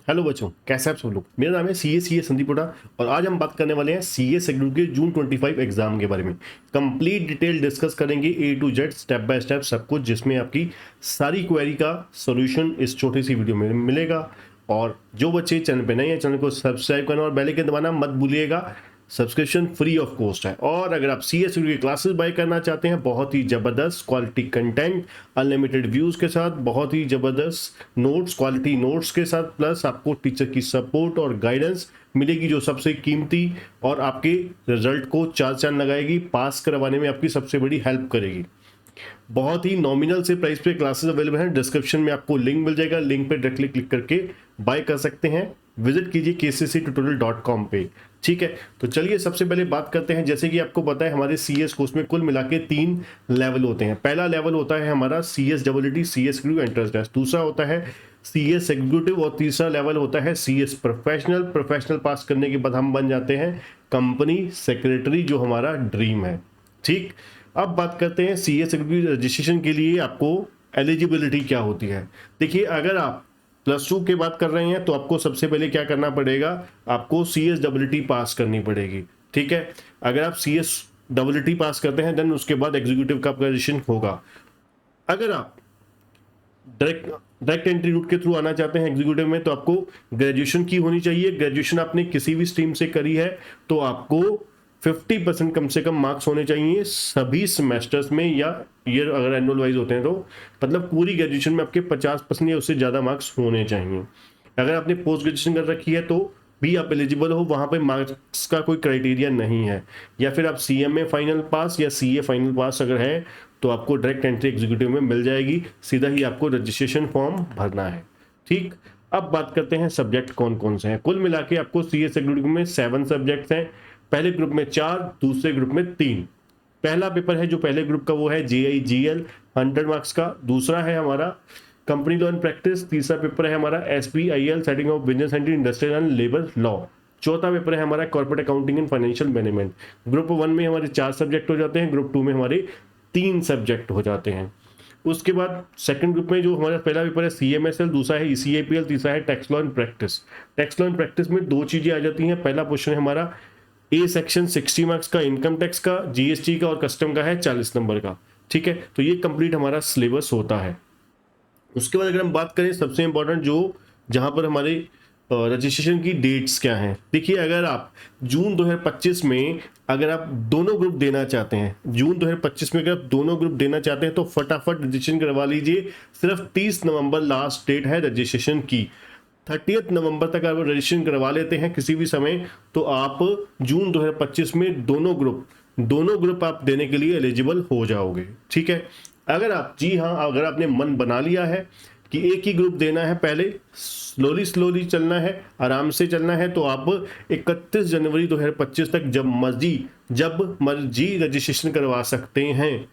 Hello बच्चों, कैसे आप सब लोग। मेरा नाम है सी ए संदीप हुडा और आज हम बात करने वाले हैं सीए सेगमेंट के जून 25 एग्जाम के बारे में। कंप्लीट डिटेल डिस्कस करेंगे A to Z, step by step सब कुछ, जिसमें आपकी सारी क्वेरी का सॉल्यूशन इस छोटी सी वीडियो में मिलेगा। और जो बच्चे चैनल पे नए हैं, चैनल को सब्सक्राइब करना और बेल आइकन दबाना मत भूलिएगा। सब्सक्रिप्शन फ्री ऑफ कॉस्ट है। और अगर आप सी एस की क्लासेस बाय करना चाहते हैं, बहुत ही ज़बरदस्त क्वालिटी कंटेंट, अनलिमिटेड व्यूज़ के साथ, बहुत ही ज़बरदस्त नोट्स, क्वालिटी नोट्स के साथ, प्लस आपको टीचर की सपोर्ट और गाइडेंस मिलेगी जो सबसे कीमती और आपके रिजल्ट को चार चांद लगाएगी, पास करवाने में आपकी सबसे बड़ी हेल्प करेगी। बहुत ही नॉमिनल से प्राइस पे क्लासेस अवेलेबल हैं। डिस्क्रिप्शन में आपको लिंक मिल जाएगा, लिंक पे डायरेक्टली क्लिक करके बाय कर सकते हैं। विजिट कीजिए kcctutorial.com पे। ठीक है, तो चलिए सबसे पहले बात करते हैं। जैसे कि आपको पता है, हमारे CS कोर्स में कुल मिला के 3 लेवल होते हैं। पहला लेवल होता है हमारा CS WT CS entrance test, दूसरा होता है CS एग्जीक्यूटिव और तीसरा लेवल होता है CS प्रोफेशनल। प्रोफेशनल पास करने के बाद हम बन जाते हैं कंपनी सेक्रेटरी, जो हमारा ड्रीम है। ठीक, अब बात करते हैं CS एग्जीक्यूटिव रजिस्ट्रेशन के लिए आपको एलिजिबिलिटी क्या होती है। देखिए, अगर आप +2 की बात कर रहे हैं तो आपको सबसे पहले क्या करना पड़ेगा, आपको CS डब्ल्यूटी पास करनी पड़ेगी। ठीक है, अगर आप CS डब्ल्यूटी पास करते हैं देन उसके बाद एग्जीक्यूटिव का रजिस्ट्रेशन होगा। अगर आप डायरेक्ट एंट्री रूट के थ्रू आना चाहते हैं एग्जीक्यूटिव में, तो आपको ग्रेजुएशन की होनी चाहिए। ग्रेजुएशन आपने किसी भी स्ट्रीम से करी है तो आपको 50% कम से कम मार्क्स होने चाहिए सभी सेमेस्टर्स में, या ईयर अगर एनुअल वाइज होते हैं तो मतलब पूरी ग्रेजुएशन में आपके 50% या उससे ज़्यादा मार्क्स होने चाहिए। अगर आपने पोस्ट ग्रेजुएशन कर रखी है तो भी आप एलिजिबल हो, वहाँ पे मार्क्स का कोई क्राइटेरिया नहीं है। या फिर आप CMA फाइनल पास या CA फाइनल पास अगर है तो आपको डायरेक्ट एंट्री एग्जीक्यूटिव में मिल जाएगी। सीधा ही आपको रजिस्ट्रेशन फॉर्म भरना है। ठीक, अब बात करते हैं सब्जेक्ट कौन कौन से हैं। कुल मिला के आपको CS एग्जीक्यूटिव में 7 सब्जेक्ट्स हैं। पहले ग्रुप में 4, दूसरे ग्रुप में 3। पहला पेपर है जो पहले ग्रुप का, वो है JIGL 100 मार्क्स का। दूसरा है हमारा कंपनी लॉ एंड प्रैक्टिस। तीसरा पेपर है हमारा SPIL setting of business and industrial and labour law. चौथा पेपर है हमारा corporate accounting and financial management. Group 1 में हमारे 4 सब्जेक्ट हो जाते हैं, ग्रुप 2 में हमारे 3 सब्जेक्ट हो जाते हैं। उसके बाद सेकंड ग्रुप में जो हमारा पहला पेपर है CMSL, दूसरा है ECAPL, तीसरा है tax law and practice. Tax law and practice में 2 चीजें आ जाती हैं। पहला क्वेश्चन है हमारा A सेक्शन 60 मार्क्स का, इनकम टैक्स का, GST का और कस्टम का है 40 नंबर का। ठीक है, तो ये कंप्लीट हमारा सिलेबस होता है। उसके बाद अगर हम बात करें सबसे इंपॉर्टेंट जो जहां पर हमारे रजिस्ट्रेशन की डेट्स क्या हैं। देखिए, अगर आप जून 2025 में अगर आप दोनों ग्रुप देना चाहते हैं, जून 2025 में अगर आप दोनों ग्रुप देना चाहते हैं तो फटाफट रजिस्ट्रेशन करवा लीजिए। सिर्फ 30 नवंबर लास्ट डेट है रजिस्ट्रेशन की। 30 नवंबर तक आप रजिस्ट्रेशन करवा लेते हैं किसी भी समय, तो आप जून 2025 में दोनों ग्रुप आप देने के लिए एलिजिबल हो जाओगे। ठीक है, अगर आप, जी हाँ, अगर आपने मन बना लिया है कि एक ही ग्रुप देना है, पहले स्लोली चलना है, आराम से चलना है, तो आप 31 जनवरी 2025 तक जब मर्जी रजिस्ट्रेशन करवा सकते हैं।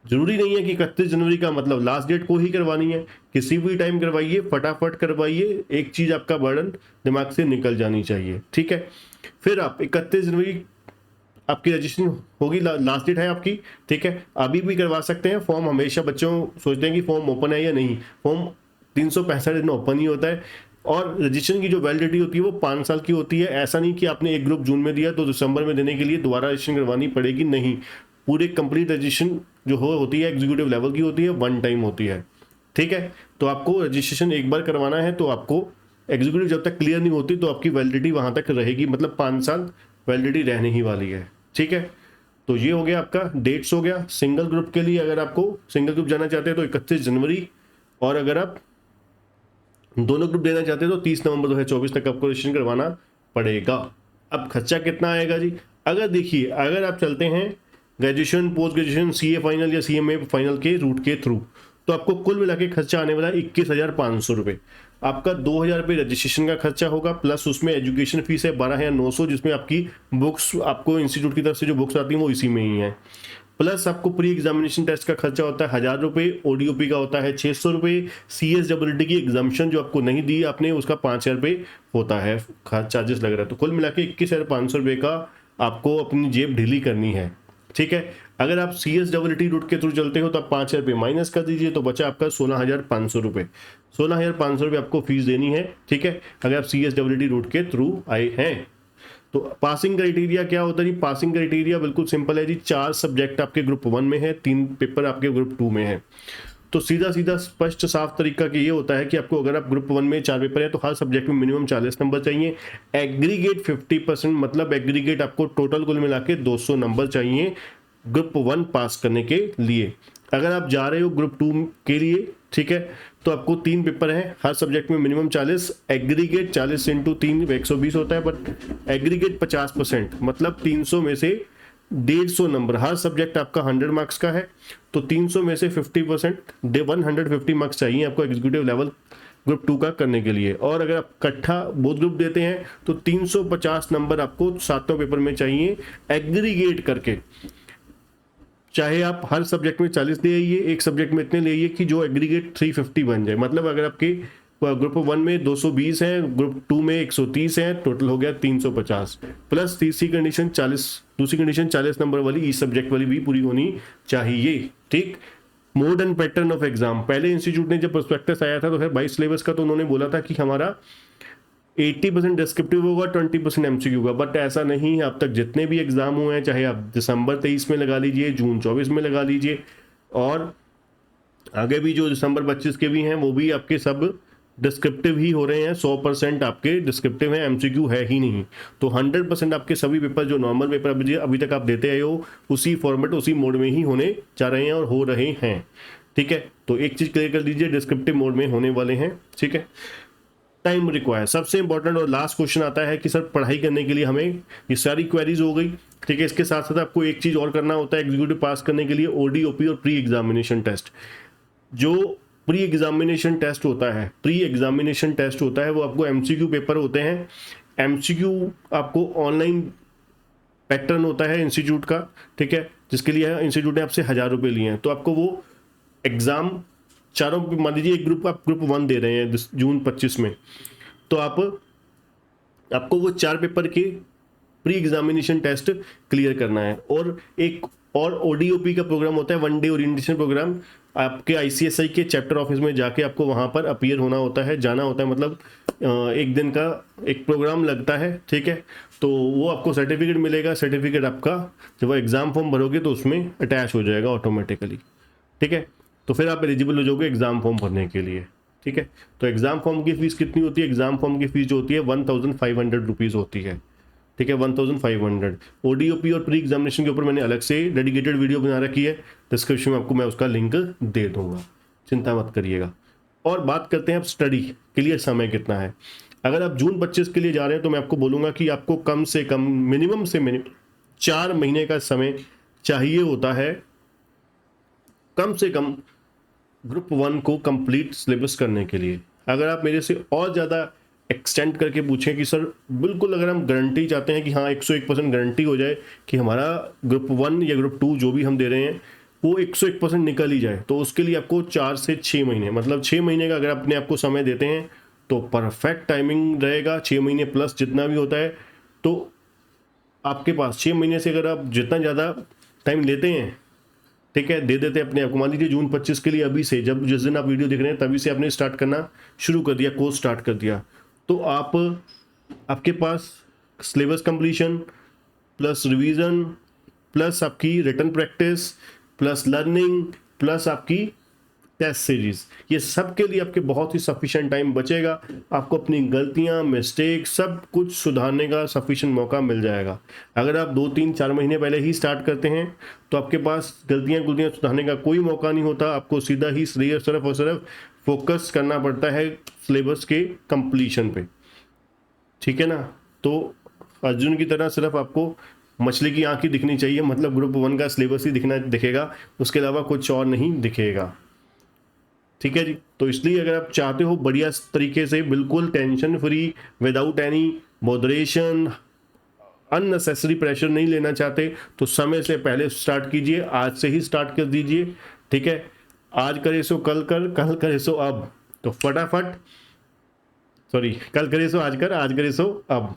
जरूरी नहीं है कि 31 जनवरी का मतलब लास्ट डेट को ही करवानी है, किसी भी टाइम करवाइए, फटाफट करवाइए। एक चीज आपका बर्डन दिमाग से निकल जानी चाहिए। ठीक है, फिर आप 31 जनवरी आपकी रजिस्ट्रेशन होगी, लास्ट डेट है आपकी। ठीक है, अभी भी करवा सकते हैं फॉर्म। हमेशा बच्चों सोचते हैं कि फॉर्म ओपन है या नहीं, फॉर्म 365 दिन ओपन ही होता है। और रजिस्ट्रेशन की जो वैलिडिटी होती है वो 5 साल की होती है। ऐसा नहीं कि आपने एक ग्रुप जून में दिया तो दिसंबर में देने के लिए दोबारा रजिस्ट्रेशन करवानी पड़ेगी, नहीं। पूरे कंप्लीट रजिस्ट्रेशन जो होती है एग्जीक्यूटिव लेवल की होती है, 1 टाइम होती है। ठीक है, तो आपको रजिस्ट्रेशन एक बार करवाना है तो आपको एग्जीक्यूटिव जब तक क्लियर नहीं होती तो आपकी वैलिडिटी वहां तक रहेगी, मतलब 5 साल वैलिडिटी रहने ही वाली है। ठीक है, तो ये हो गया आपका डेट्स हो गया। सिंगल ग्रुप के लिए अगर आपको सिंगल ग्रुप जाना चाहते हैं तो 31 जनवरी, और अगर आप दोनों ग्रुप देना चाहते हैं तो 30 नवंबर 2024 तक आपको रजिस्ट्रेशन करवाना पड़ेगा। अब खर्चा कितना आएगा जी, अगर देखिए, अगर आप चलते हैं graduation, post graduation, CA final या CMA फाइनल के रूट के थ्रू, तो आपको कुल मिला के खर्चा आने वाला है 21,500 रुपये। आपका 2,000 रुपये रजिस्ट्रेशन का खर्चा होगा, प्लस उसमें एजुकेशन फीस है 12,900, जिसमें आपकी बुक्स, आपको इंस्टीट्यूट की तरफ से जो बुक्स आती हैं वो इसी में ही है। प्लस आपको प्री एग्जामिनेशन टेस्ट का खर्चा होता है 1,000 रुपये, ODOP का होता है 600 रुपये, CS डब्ल्यूटी की एग्जामिशन जो आपको नहीं दी आपने उसका 5,000 रुपये होता है चार्जेस लग रहा है। तो कुल मिला के 21,500 रुपये का आपको अपनी जेब ढीली करनी है। ठीक है, अगर आप CSEET रूट के थ्रू चलते हो तो आप 5,000 रुपये माइनस कर दीजिए, तो बचा आपका 16,500 रुपये। 16,500 रुपये आपको फीस देनी है, ठीक है, अगर आप CSEET रूट के थ्रू आए हैं। तो पासिंग क्राइटेरिया क्या होता है जी? पासिंग क्राइटेरिया बिल्कुल सिंपल है जी, 4 सब्जेक्ट आपके ग्रुप 1 में है, 3 पेपर आपके ग्रुप 2 में है। तो सीधा सीधा स्पष्ट साफ तरीका कि ये होता है कि आपको अगर आप ग्रुप 1 में 4 पेपर है तो हर सब्जेक्ट में मिनिमम 40 नंबर चाहिए। एग्रीगेट 50%, मतलब एग्रीगेट आपको टोटल कुल मिला के 200 नंबर चाहिए ग्रुप 1 पास करने के लिए। अगर आप जा रहे हो ग्रुप 2 के लिए, ठीक है, तो आपको 3 पेपर है, हर सब्जेक्ट में मिनिमम 40, एग्रीगेट 40 इंटू 3 120 होता है, बट एग्रीगेट 50%, मतलब 300 में से 150 नंबर, हर सब्जेक्ट आपका 100 मार्क्स का है, तो 300 में से 50% 150 मार्क्स चाहिए आपको एग्जीक्यूटिव लेवल ग्रुप 2 का करने के लिए। और अगर आप इकट्ठा बोथ ग्रुप देते हैं तो 350 नंबर आपको सातों पेपर में चाहिए एग्रीगेट करके। चाहे आप हर सब्जेक्ट में 40 ले आइए, एक सब्जेक्ट में इतने ले आइए कि जो एग्रीगेट 350 बन जाए। मतलब अगर आपके ग्रुप 1 में 220 है, ग्रुप 2 में 130 है, टोटल हो गया 350, प्लस तीसरी कंडीशन 40, दूसरी कंडीशन 40 नंबर वाली ई सब्जेक्ट वाली भी पूरी होनी चाहिए, ठीक। Mode and pattern of exam, पहले इंस्टीट्यूट ने जब प्रोस्पेक्टस आया था तो खैर 22 सिलेबस का, तो उन्होंने बोला था कि हमारा 80% डिस्क्रिप्टिव होगा, 20% MCQ का, बट ऐसा नहीं है। अब तक जितने भी एग्जाम हुए हैं, चाहे आप दिसंबर 23 में लगा लीजिए, जून 24 में लगा लीजिए, और आगे भी जो दिसंबर 25 के भी हैं वो भी आपके सब डिस्क्रिप्टिव ही हो रहे हैं। 100% आपके डिस्क्रिप्टिव हैं, MCQ है ही नहीं। तो 100% आपके सभी पेपर जो नॉर्मल पेपर अभी तक आप देते आए हो उसी फॉर्मेट उसी मोड में ही होने जा रहे हैं और हो रहे हैं, ठीक है। तो एक चीज क्लियर कर दीजिए, डिस्क्रिप्टिव मोड में होने वाले हैं, ठीक है। टाइम रिक्वायर, सबसे इंपॉर्टेंट और लास्ट क्वेश्चन आता है कि सर पढ़ाई करने के लिए हमें, ये सारी क्वेरीज हो गई, ठीक है। इसके साथ साथ आपको एक चीज और करना होता है एग्जीक्यूटिव पास करने के लिए, ODOP और प्री एग्जामिनेशन टेस्ट। जो प्री एग्जामिनेशन टेस्ट होता है, प्री एग्जामिनेशन टेस्ट होता है वो आपको MCQ पेपर होते हैं। MCQ आपको ऑनलाइन पैटर्न होता है इंस्टीट्यूट का, ठीक है, जिसके लिए इंस्टीट्यूट ने आपसे 1,000 रुपये लिए हैं। तो आपको वो एग्जाम चारों, मान लीजिए एक ग्रुप आप ग्रुप 1 दे रहे हैं जून 25 में, तो आपको वो 4 पेपर के प्री एग्जामिनेशन टेस्ट क्लियर करना है। और एक और ODOP का प्रोग्राम होता है, 1 डे ओरिएंटेशन प्रोग्राम, आपके ICSI के चैप्टर ऑफिस में जाके आपको वहाँ पर अपीयर होना होता है, जाना होता है, मतलब एक दिन का एक प्रोग्राम लगता है, ठीक है। तो वो आपको सर्टिफिकेट मिलेगा, सर्टिफिकेट आपका जब एग्ज़ाम फॉर्म भरोगे तो उसमें अटैच हो जाएगा ऑटोमेटिकली, ठीक है। तो फिर आप एलिजिबल हो जाओगे एग्जाम फॉर्म भरने के लिए, ठीक है। तो एग्जाम फॉर्म की फीस कितनी होती है? एग्जाम फॉर्म की फीस जो होती है 1,500 रुपीज़ होती है, ठीक है, 1,500। ODOP और प्री एग्जामिनेशन के ऊपर मैंने अलग से डेडिकेटेड वीडियो बना रखी है, डिस्क्रिप्शन में आपको मैं उसका लिंक दे दूंगा, चिंता मत करिएगा। और बात करते हैं अब स्टडी के लिए समय कितना है। अगर आप जून 25 के लिए जा रहे हैं तो मैं आपको बोलूँगा कि आपको कम से कम मिनिमम 4 महीने का समय चाहिए होता है, कम से कम ग्रुप 1 को कंप्लीट सिलेबस करने के लिए। अगर आप मेरे से और ज़्यादा एक्सटेंड करके पूछें कि सर बिल्कुल अगर हम गारंटी चाहते हैं कि हाँ 101% गारंटी हो जाए कि हमारा ग्रुप 1 या ग्रुप 2 जो भी हम दे रहे हैं वो 101% निकल ही जाए, तो उसके लिए आपको 4 से 6 महीने, मतलब 6 महीने का अगर अपने आपको समय देते हैं तो परफेक्ट टाइमिंग रहेगा। 6 महीने प्लस जितना भी होता है, तो आपके पास 6 महीने से अगर आप जितना ज़्यादा टाइम लेते हैं, ठीक है, दे देते अपने आप को, मान लीजिए जून 25 के लिए अभी से, जब जिस दिन आप वीडियो देख रहे हैं तभी से आपने स्टार्ट करना शुरू कर दिया, कोर्स स्टार्ट कर दिया, तो आपके पास syllabus completion plus revision plus आपकी written practice plus learning plus आपकी टेस्ट सीरीज, ये सब के लिए आपके बहुत ही सफिशिएंट टाइम बचेगा। आपको अपनी गलतियां, मिस्टेक सब कुछ सुधारने का सफिशिएंट मौका मिल जाएगा। अगर आप 2, 3, 4 महीने पहले ही स्टार्ट करते हैं तो आपके पास गलतियां सुधारने का कोई मौका नहीं होता, आपको सीधा ही सिर्फ और सिर्फ फोकस करना पड़ता है सिलेबस के कंप्लीशन पे, ठीक है ना। तो अर्जुन की तरह सिर्फ आपको मछली की आंख ही दिखनी चाहिए, मतलब ग्रुप 1 का सिलेबस ही दिखेगा, उसके अलावा कुछ और नहीं दिखेगा, ठीक है जी। तो इसलिए अगर आप चाहते हो बढ़िया तरीके से, बिल्कुल tension free, without any moderation, unnecessary pressure नहीं लेना चाहते, तो समय से पहले स्टार्ट कीजिए, आज से ही स्टार्ट कर दीजिए, ठीक है। आज करे सो कल कर, कल करे सो अब, तो फटाफट, सॉरी, कल करे सो आज कर, आज करे सो अब,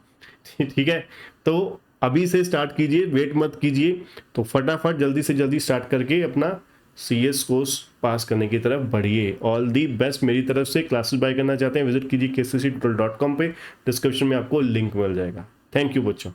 ठीक है। तो अभी से स्टार्ट कीजिए, वेट मत कीजिए। तो फटाफट जल्दी से जल्दी स्टार्ट करके अपना CS कोर्स पास करने की तरफ बढ़िए। ऑल दी बेस्ट मेरी तरफ से। क्लासेस बाय करना चाहते हैं विजिट कीजिए kcctutorial.com पे, डिस्क्रिप्शन में आपको लिंक मिल जाएगा। थैंक यू बच्चों।